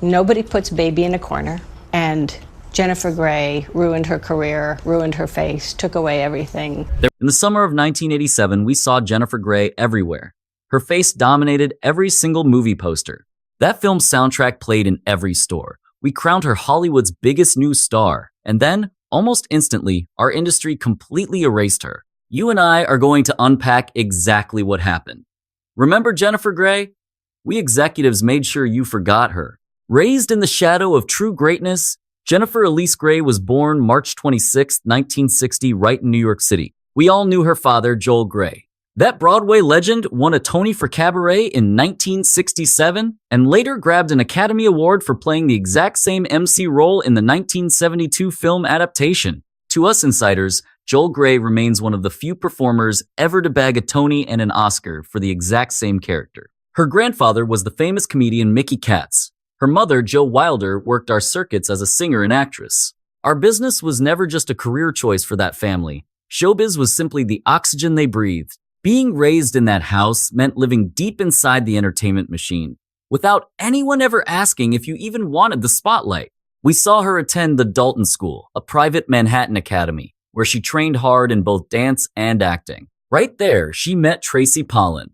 Nobody puts baby in a corner, and Jennifer Grey ruined her career, ruined her face, took away everything. In the summer of 1987, we saw Jennifer Grey everywhere. Her face dominated every single movie poster. That film's soundtrack played in every store. We crowned her Hollywood's biggest new star. And then, almost instantly, our industry completely erased her. You and I are going to unpack exactly what happened. Remember Jennifer Grey? We executives made sure you forgot her. Raised in the shadow of true greatness, Jennifer Elise Grey was born March 26, 1960, right in New York City. We all knew her father, Joel Grey. That Broadway legend won a Tony for Cabaret in 1967 and later grabbed an Academy Award for playing the exact same MC role in the 1972 film adaptation. To us insiders, Joel Grey remains one of the few performers ever to bag a Tony and an Oscar for the exact same character. Her grandfather was the famous comedian Mickey Katz. Her mother, Jo Wilder, worked our circuits as a singer and actress. Our business was never just a career choice for that family. Showbiz was simply the oxygen they breathed. Being raised in that house meant living deep inside the entertainment machine, without anyone ever asking if you even wanted the spotlight. We saw her attend the Dalton School, a private Manhattan academy, where she trained hard in both dance and acting. Right there, she met Tracy Pollan.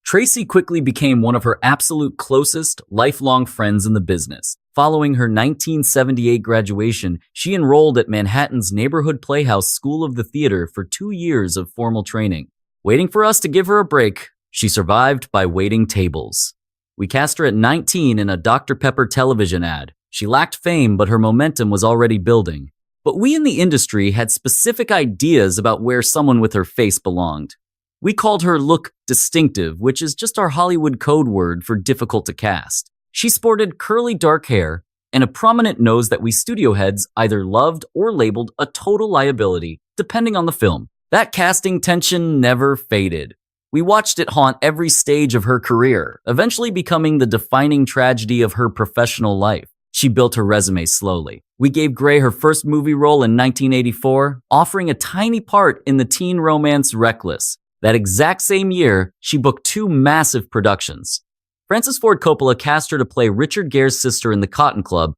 Tracy quickly became one of her absolute closest, lifelong friends in the business. Following her 1978 graduation, she enrolled at Manhattan's Neighborhood Playhouse School of the Theater for 2 years of formal training. Waiting for us to give her a break, she survived by waiting tables. We cast her at 19 in a Dr. Pepper television ad. She lacked fame, but her momentum was already building. But we in the industry had specific ideas about where someone with her face belonged. We called her look distinctive, which is just our Hollywood code word for difficult to cast. She sported curly dark hair and a prominent nose that we studio heads either loved or labeled a total liability, depending on the film. That casting tension never faded. We watched it haunt every stage of her career, eventually becoming the defining tragedy of her professional life. She built her resume slowly. We gave Grey her first movie role in 1984, offering a tiny part in the teen romance Reckless. That exact same year, she booked 2 massive productions. Francis Ford Coppola cast her to play Richard Gere's sister in The Cotton Club,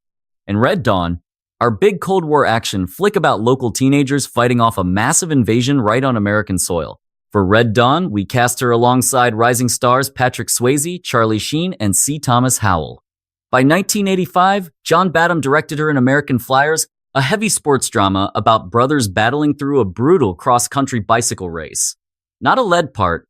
and Red Dawn, our big Cold War action flick about local teenagers fighting off a massive invasion right on American soil. For Red Dawn, we cast her alongside rising stars Patrick Swayze, Charlie Sheen, and C. Thomas Howell. By 1985, John Badham directed her in American Flyers, a heavy sports drama about brothers battling through a brutal cross-country bicycle race. Not a lead part,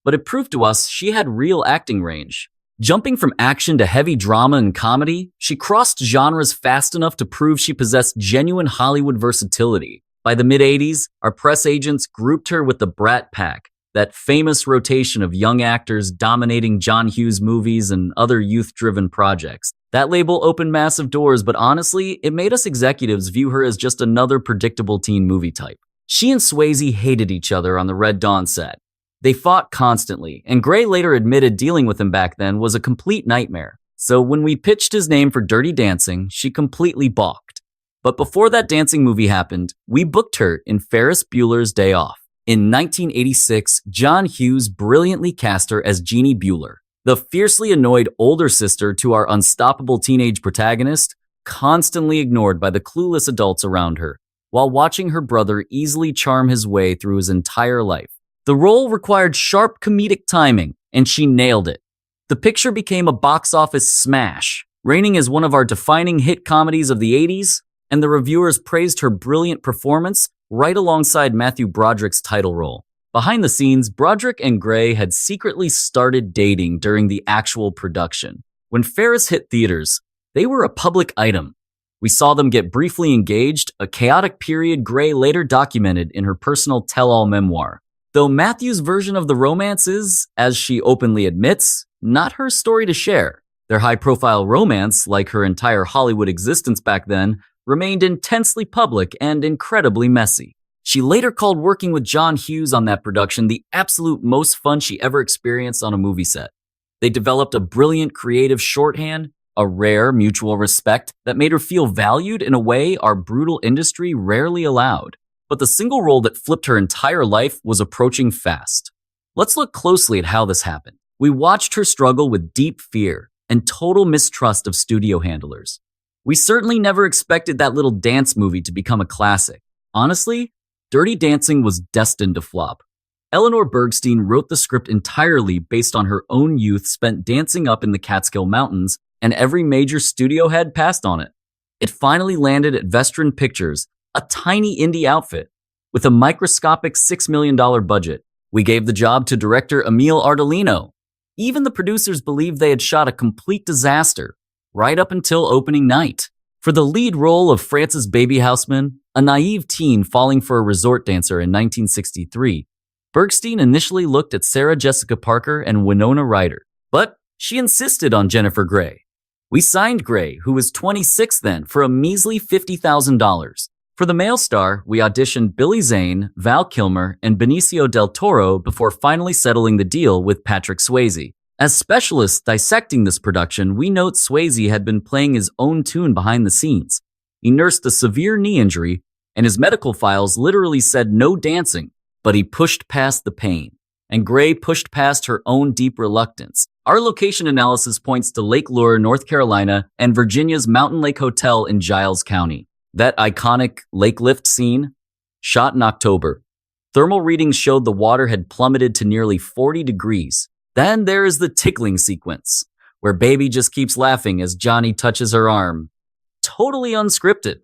but it proved to us she had real acting range. Jumping from action to heavy drama and comedy, she crossed genres fast enough to prove she possessed genuine Hollywood versatility. By the mid-80s, our press agents grouped her with the Brat Pack, that famous rotation of young actors dominating John Hughes movies and other youth-driven projects. That label opened massive doors, but honestly, it made us executives view her as just another predictable teen movie type. She and Swayze hated each other on the Red Dawn set. They fought constantly, and Grey later admitted dealing with him back then was a complete nightmare. So when we pitched his name for Dirty Dancing, she completely balked. But before that dancing movie happened, we booked her in Ferris Bueller's Day Off. In 1986, John Hughes brilliantly cast her as Jeannie Bueller, the fiercely annoyed older sister to our unstoppable teenage protagonist, constantly ignored by the clueless adults around her, while watching her brother easily charm his way through his entire life. The role required sharp comedic timing, and she nailed it. The picture became a box office smash, reigning as one of our defining hit comedies of the 80s, and the reviewers praised her brilliant performance right alongside Matthew Broderick's title role. Behind the scenes, Broderick and Grey had secretly started dating during the actual production. When Ferris hit theaters, they were a public item. We saw them get briefly engaged, a chaotic period Grey later documented in her personal tell-all memoir. Though Matthew's version of the romance is, as she openly admits, not her story to share. Their high-profile romance, like her entire Hollywood existence back then, remained intensely public and incredibly messy. She later called working with John Hughes on that production the absolute most fun she ever experienced on a movie set. They developed a brilliant creative shorthand, a rare mutual respect that made her feel valued in a way our brutal industry rarely allowed. But the single role that flipped her entire life was approaching fast. Let's look closely at how this happened. We watched her struggle with deep fear. and total mistrust of studio handlers. We certainly never expected that little dance movie to become a classic. Honestly, Dirty Dancing was destined to flop. Eleanor Bergstein wrote the script entirely based on her own youth spent dancing up in the Catskill Mountains, and every major studio head passed on it. It finally landed at Vestron Pictures, a tiny indie outfit, with a microscopic $6 million budget. We gave the job to director Emile Ardolino. Even the producers believed they had shot a complete disaster, right up until opening night. For the lead role of Frances Babyhouseman, a naive teen falling for a resort dancer in 1963, Bergstein initially looked at Sarah Jessica Parker and Winona Ryder, but she insisted on Jennifer Grey. We signed Grey, who was 26 then, for a measly $50,000. For the male star, we auditioned Billy Zane, Val Kilmer, and Benicio del Toro before finally settling the deal with Patrick Swayze. As specialists dissecting this production, we note Swayze had been playing his own tune behind the scenes. He nursed a severe knee injury, and his medical files literally said no dancing, but he pushed past the pain. And Grey pushed past her own deep reluctance. Our location analysis points to Lake Lure, North Carolina, and Virginia's Mountain Lake Hotel in Giles County. That iconic lake lift scene? Shot in October. Thermal readings showed the water had plummeted to nearly 40 degrees. Then there is the tickling sequence, where Baby just keeps laughing as Johnny touches her arm. Totally unscripted.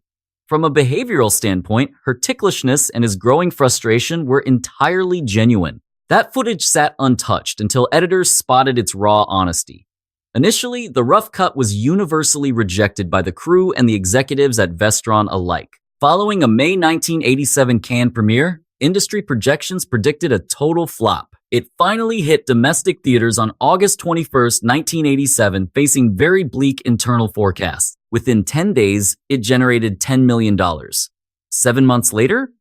From a behavioral standpoint, her ticklishness and his growing frustration were entirely genuine. That footage sat untouched until editors spotted its raw honesty. Initially, the rough cut was universally rejected by the crew and the executives at Vestron alike. Following a May 1987 Cannes premiere, industry projections predicted a total flop. It finally hit domestic theaters on August 21, 1987, facing very bleak internal forecasts. Within 10 days, it generated $10 million. 7 months later,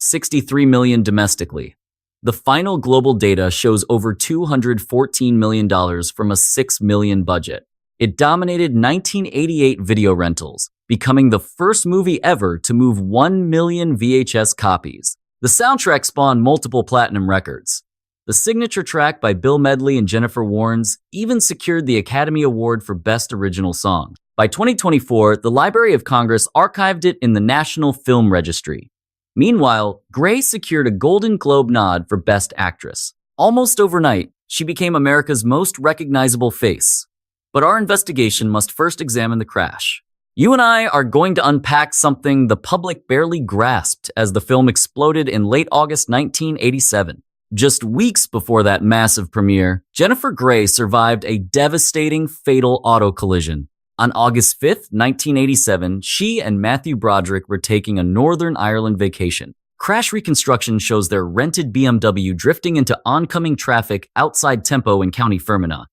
$63 million domestically. The final global data shows over $214 million from a $6 million budget. It dominated 1988 video rentals, becoming the first movie ever to move 1 million VHS copies. The soundtrack spawned multiple platinum records. The signature track by Bill Medley and Jennifer Warnes even secured the Academy Award for Best Original Song. By 2024, the Library of Congress archived it in the National Film Registry. Meanwhile, Grey secured a Golden Globe nod for Best Actress. Almost overnight, she became America's most recognizable face. But our investigation must first examine the crash. You and I are going to unpack something the public barely grasped as the film exploded in late August 1987. Just weeks before that massive premiere, Jennifer Grey survived a devastating, fatal auto collision. On August 5th, 1987, she and Matthew Broderick were taking a Northern Ireland vacation. Crash reconstruction shows their rented BMW drifting into oncoming traffic outside Tempo in County Fermanagh.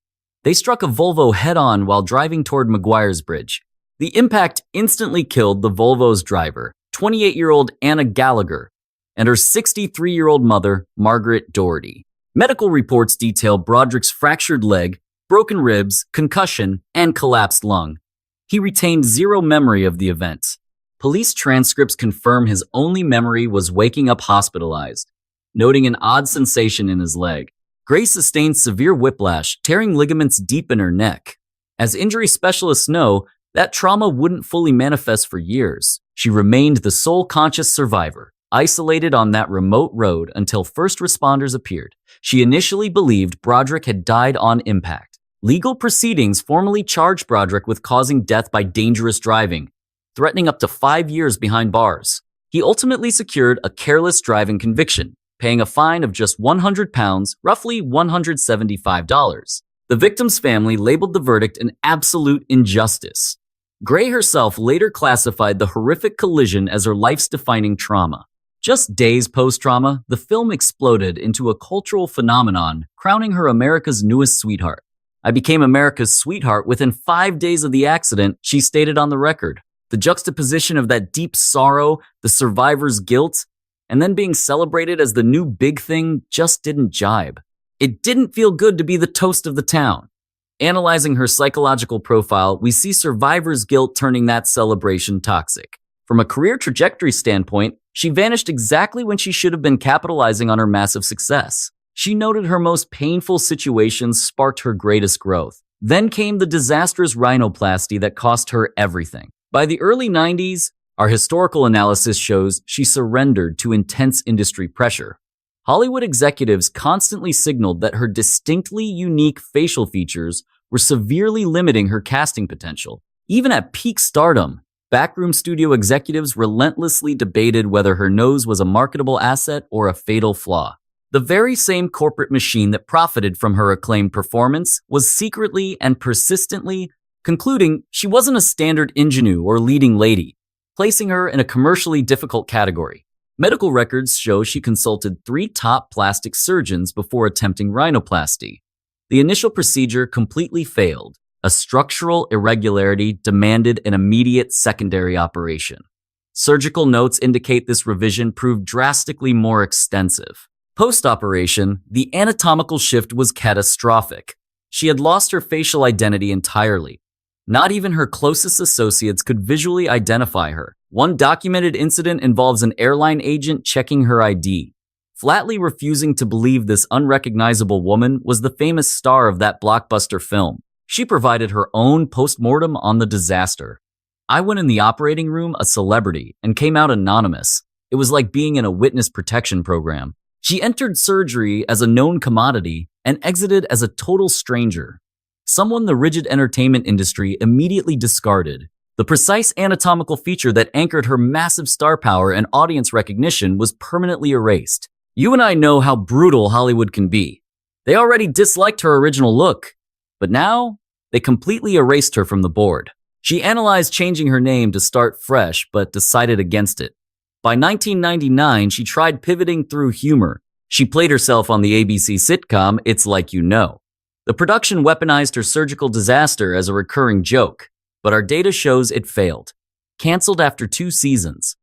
They struck a Volvo head-on while driving toward Maguire's Bridge. The impact instantly killed the Volvo's driver, 28-year-old Anna Gallagher, and her 63-year-old mother, Margaret Doherty. Medical reports detail Broderick's fractured leg, broken ribs, concussion, and collapsed lung. He retained zero memory of the event. Police transcripts confirm his only memory was waking up hospitalized, noting an odd sensation in his leg. Grey sustained severe whiplash, tearing ligaments deep in her neck. As injury specialists know, that trauma wouldn't fully manifest for years. She remained the sole conscious survivor, isolated on that remote road until first responders appeared. She initially believed Broderick had died on impact. Legal proceedings formally charged Broderick with causing death by dangerous driving, threatening up to 5 years behind bars. He ultimately secured a careless driving conviction, paying a fine of just £100, roughly $175. The victim's family labeled the verdict an absolute injustice. Grey herself later classified the horrific collision as her life's defining trauma. Just days post-trauma, the film exploded into a cultural phenomenon, crowning her America's newest sweetheart. "I became America's sweetheart within 5 days of the accident," she stated on the record. The juxtaposition of that deep sorrow, the survivor's guilt, and then being celebrated as the new big thing just didn't jibe. It didn't feel good to be the toast of the town. Analyzing her psychological profile, we see survivor's guilt turning that celebration toxic. From a career trajectory standpoint, she vanished exactly when she should have been capitalizing on her massive success. She noted her most painful situations sparked her greatest growth. Then came the disastrous rhinoplasty that cost her everything. By the early 90s, our historical analysis shows she surrendered to intense industry pressure. Hollywood executives constantly signaled that her distinctly unique facial features were severely limiting her casting potential. Even at peak stardom, backroom studio executives relentlessly debated whether her nose was a marketable asset or a fatal flaw. The very same corporate machine that profited from her acclaimed performance was secretly and persistently concluding she wasn't a standard ingenue or leading lady, placing her in a commercially difficult category. Medical records show she consulted 3 top plastic surgeons before attempting rhinoplasty. The initial procedure completely failed. A structural irregularity demanded an immediate secondary operation. Surgical notes indicate this revision proved drastically more extensive. Post-operation, the anatomical shift was catastrophic. She had lost her facial identity entirely. Not even her closest associates could visually identify her. One documented incident involves an airline agent checking her ID. Flatly refusing to believe this unrecognizable woman was the famous star of that blockbuster film. She provided her own post-mortem on the disaster. I went in the operating room a celebrity and came out anonymous. It was like being in a witness protection program. She entered surgery as a known commodity and exited as a total stranger. Someone the rigid entertainment industry immediately discarded. The precise anatomical feature that anchored her massive star power and audience recognition was permanently erased. You and I know how brutal Hollywood can be. They already disliked her original look, but now they completely erased her from the board. She analyzed changing her name to start fresh, but decided against it. By 1999, she tried pivoting through humor. She played herself on the ABC sitcom It's Like You Know. The production weaponized her surgical disaster as a recurring joke, but our data shows it failed. Canceled after 2 seasons.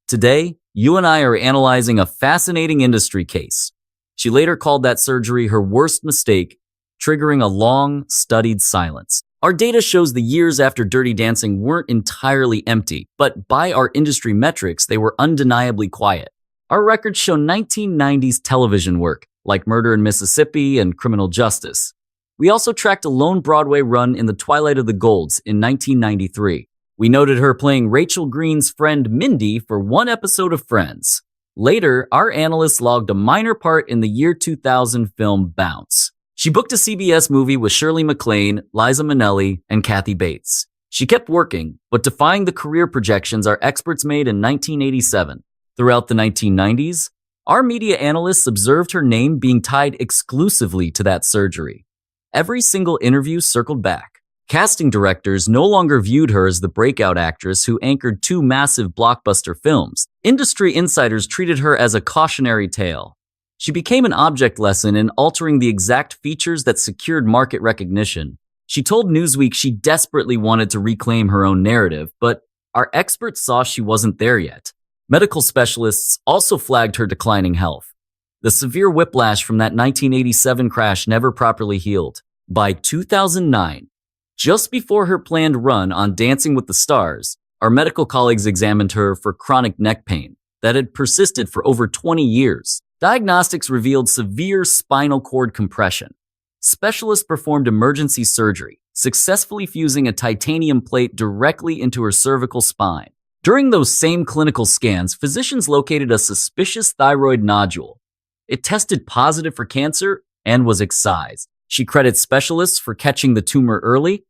Today, you and I are analyzing a fascinating industry case. She later called that surgery her worst mistake, triggering a long, studied silence. Our data shows the years after Dirty Dancing weren't entirely empty, but by our industry metrics, they were undeniably quiet. Our records show 1990s television work, like Murder in Mississippi and Criminal Justice. We also tracked a lone Broadway run in The Twilight of the Golds in 1993. We noted her playing Rachel Green's friend Mindy for 1 episode of Friends. Later, our analysts logged a minor part in the year 2000 film Bounce. She booked a CBS movie with Shirley MacLaine, Liza Minnelli, and Kathy Bates. She kept working, but defying the career projections our experts made in 1987. Throughout the 1990s, our media analysts observed her name being tied exclusively to that surgery. Every single interview circled back. Casting directors no longer viewed her as the breakout actress who anchored 2 massive blockbuster films. Industry insiders treated her as a cautionary tale. She became an object lesson in altering the exact features that secured market recognition. She told Newsweek she desperately wanted to reclaim her own narrative, but our experts saw she wasn't there yet. Medical specialists also flagged her declining health. The severe whiplash from that 1987 crash never properly healed. By 2009, just before her planned run on Dancing with the Stars, our medical colleagues examined her for chronic neck pain that had persisted for over 20 years. Diagnostics revealed severe spinal cord compression. Specialists performed emergency surgery, successfully fusing a titanium plate directly into her cervical spine. During those same clinical scans, physicians located a suspicious thyroid nodule. It tested positive for cancer and was excised. She credits specialists for catching the tumor early.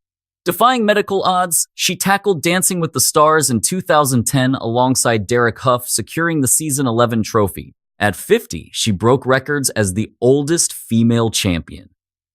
Defying medical odds, she tackled Dancing with the Stars in 2010 alongside Derek Hough, securing the season 11 trophy. At 50, she broke records as the oldest female champion.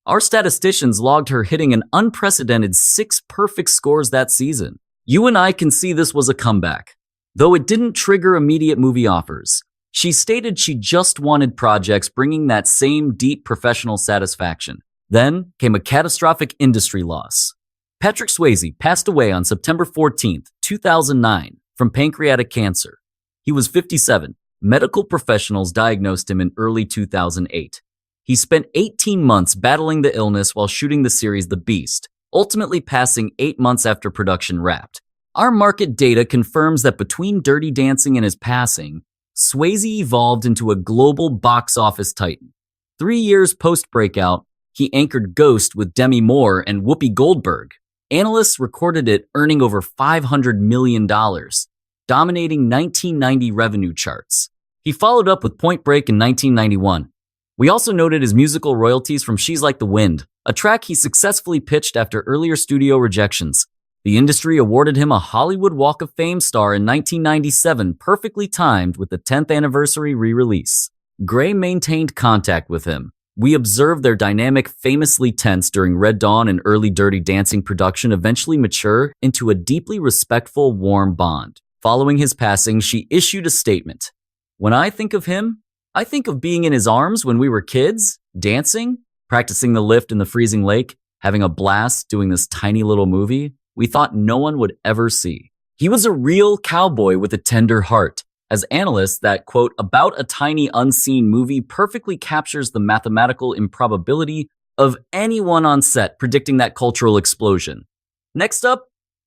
Our statisticians logged her hitting an unprecedented 6 perfect scores that season. You and I can see this was a comeback. Though it didn't trigger immediate movie offers, she stated she just wanted projects bringing that same deep professional satisfaction. Then came a catastrophic industry loss. Patrick Swayze passed away on September 14, 2009, from pancreatic cancer. He was 57. Medical professionals diagnosed him in early 2008. He spent 18 months battling the illness while shooting the series The Beast, ultimately passing 8 months after production wrapped. Our market data confirms that between Dirty Dancing and his passing, Swayze evolved into a global box office titan. 3 years post-breakout, He anchored Ghost with Demi Moore and Whoopi Goldberg. Analysts recorded it earning over $500 million, dominating 1990 revenue charts. He followed up with Point Break in 1991. We also noted his musical royalties from She's Like the Wind, a track he successfully pitched after earlier studio rejections. The industry awarded him a Hollywood Walk of Fame star in 1997, perfectly timed with the 10th anniversary re-release. Gray maintained contact with him. We observed their dynamic famously tense during Red Dawn and early Dirty Dancing production eventually mature into a deeply respectful, warm bond. Following his passing, she issued a statement. "When I think of him, I think of being in his arms when we were kids, dancing, practicing the lift in the freezing lake, having a blast doing this tiny little movie we thought no one would ever see. He was a real cowboy with a tender heart." As analysts, that quote, "about a tiny unseen movie" perfectly captures the mathematical improbability of anyone on set predicting that cultural explosion. Next up,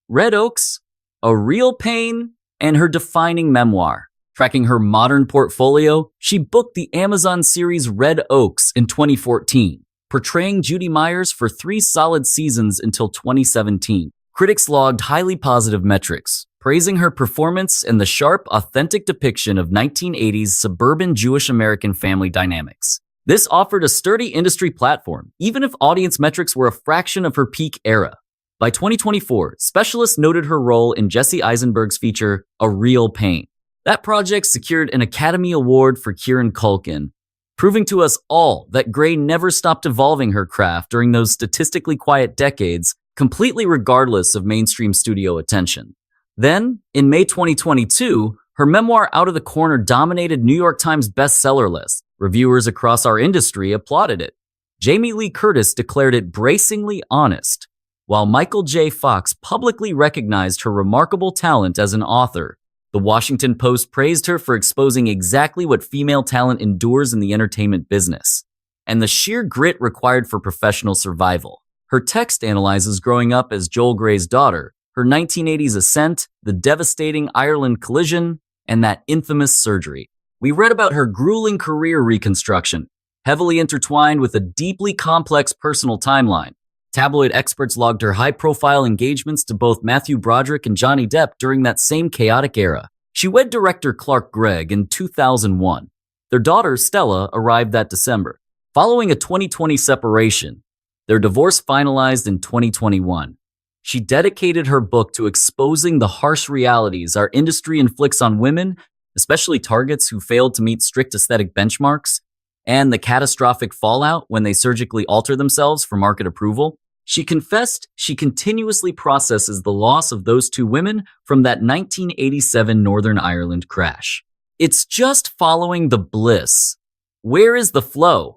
Red Oaks, A Real Pain, and her defining memoir. Tracking her modern portfolio, she booked the Amazon series Red Oaks in 2014, portraying Judy Myers for 3 solid seasons until 2017. Critics logged highly positive metrics, praising her performance and the sharp, authentic depiction of 1980s suburban Jewish-American family dynamics. This offered a sturdy industry platform, even if audience metrics were a fraction of her peak era. By 2024, specialists noted her role in Jesse Eisenberg's feature, A Real Pain. That project secured an Academy Award for Kieran Culkin, proving to us all that Gray never stopped evolving her craft during those statistically quiet decades, completely regardless of mainstream studio attention. Then, in May 2022, her memoir Out of the Corner dominated New York Times bestseller lists. Reviewers across our industry applauded it. Jamie Lee Curtis declared it bracingly honest, while Michael J. Fox publicly recognized her remarkable talent as an author. The Washington Post praised her for exposing exactly what female talent endures in the entertainment business, and the sheer grit required for professional survival. Her text analyzes growing up as Joel Gray's daughter, her 1980s ascent, the devastating Ireland collision, and that infamous surgery. We read about her grueling career reconstruction, heavily intertwined with a deeply complex personal timeline. Tabloid experts logged her high-profile engagements to both Matthew Broderick and Johnny Depp during that same chaotic era. She wed director Clark Gregg in 2001. Their daughter, Stella, arrived that December. Following a 2020 separation, their divorce finalized in 2021. She dedicated her book to exposing the harsh realities our industry inflicts on women, especially targets who failed to meet strict aesthetic benchmarks, and the catastrophic fallout when they surgically alter themselves for market approval. She confessed she continuously processes the loss of those 2 women from that 1987 Northern Ireland crash. It's just following the bliss. Where is the flow?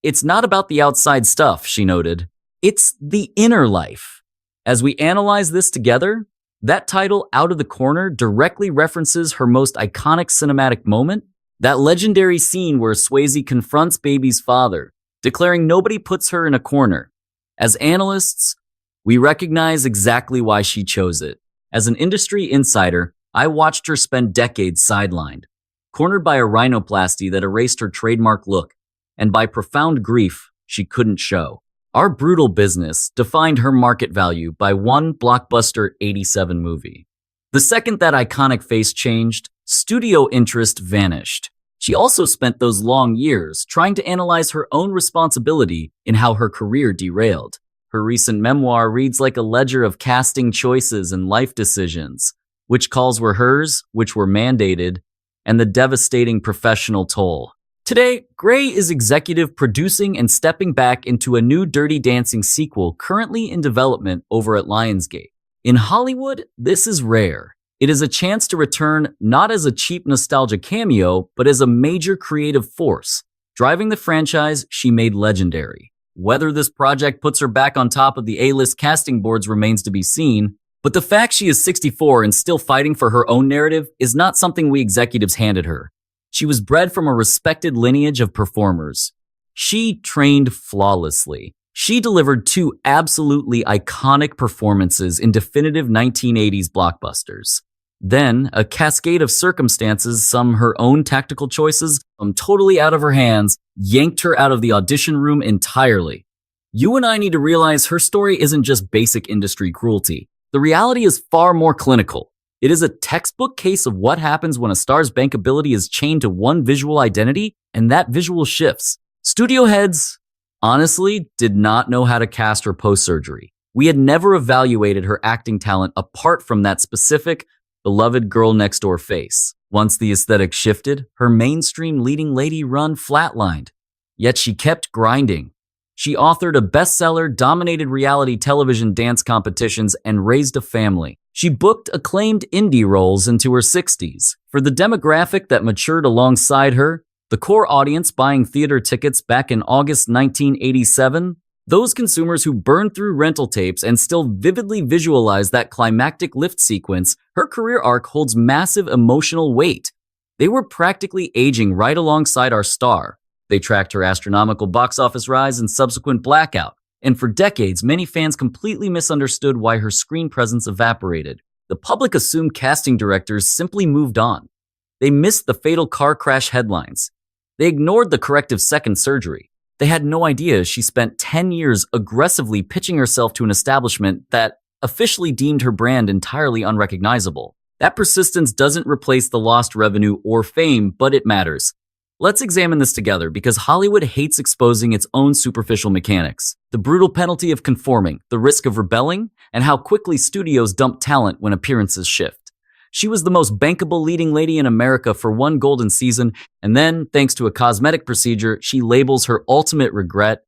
It's not about the outside stuff, she noted. It's the inner life. As we analyze this together, that title, Out of the Corner, directly references her most iconic cinematic moment, that legendary scene where Swayze confronts Baby's father, declaring nobody puts her in a corner. As analysts, we recognize exactly why she chose it. As an industry insider, I watched her spend decades sidelined, cornered by a rhinoplasty that erased her trademark look, and by profound grief she couldn't show. Our brutal business defined her market value by one blockbuster 87 movie. The second that iconic face changed, studio interest vanished. She also spent those long years trying to analyze her own responsibility in how her career derailed. Her recent memoir reads like a ledger of casting choices and life decisions, which calls were hers, which were mandated, and the devastating professional toll. Today, Gray is executive producing and stepping back into a new Dirty Dancing sequel currently in development over at Lionsgate. In Hollywood, this is rare. It is a chance to return not as a cheap nostalgia cameo, but as a major creative force, driving the franchise she made legendary. Whether this project puts her back on top of the A-list casting boards remains to be seen, but the fact she is 64 and still fighting for her own narrative is not something we executives handed her. She was bred from a respected lineage of performers. She trained flawlessly. She delivered 2 absolutely iconic performances in definitive 1980s blockbusters. Then, a cascade of circumstances, some her own tactical choices, some totally out of her hands, yanked her out of the audition room entirely. You and I need to realize her story isn't just basic industry cruelty. The reality is far more clinical. It is a textbook case of what happens when a star's bankability is chained to one visual identity and that visual shifts. Studio heads, honestly, did not know how to cast her post-surgery. We had never evaluated her acting talent apart from that specific, beloved girl next door face. Once the aesthetic shifted, her mainstream leading lady run flatlined. Yet she kept grinding. She authored a bestseller, dominated reality television dance competitions, and raised a family. She booked acclaimed indie roles into her 60s. For the demographic that matured alongside her, the core audience buying theater tickets back in August 1987, those consumers who burned through rental tapes and still vividly visualize that climactic lift sequence, her career arc holds massive emotional weight. They were practically aging right alongside our star. They tracked her astronomical box office rise and subsequent blackout, and for decades, many fans completely misunderstood why her screen presence evaporated. The public assumed casting directors simply moved on. They missed the fatal car crash headlines. They ignored the corrective second surgery. They had no idea she spent 10 years aggressively pitching herself to an establishment that officially deemed her brand entirely unrecognizable. That persistence doesn't replace the lost revenue or fame, but it matters. Let's examine this together because Hollywood hates exposing its own superficial mechanics. The brutal penalty of conforming, the risk of rebelling, and how quickly studios dump talent when appearances shift. She was the most bankable leading lady in America for one golden season, and then, thanks to a cosmetic procedure, she labels her ultimate regret.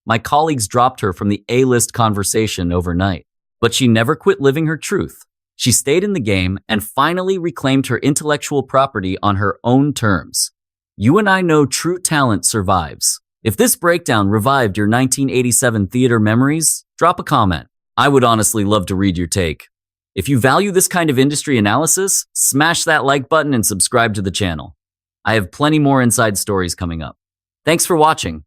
My colleagues dropped her from the A-list conversation overnight. But she never quit living her truth. She stayed in the game and finally reclaimed her intellectual property on her own terms. You and I know true talent survives. If this breakdown revived your 1987 theater memories, drop a comment. I would honestly love to read your take. If you value this kind of industry analysis, smash that like button and subscribe to the channel. I have plenty more inside stories coming up. Thanks for watching.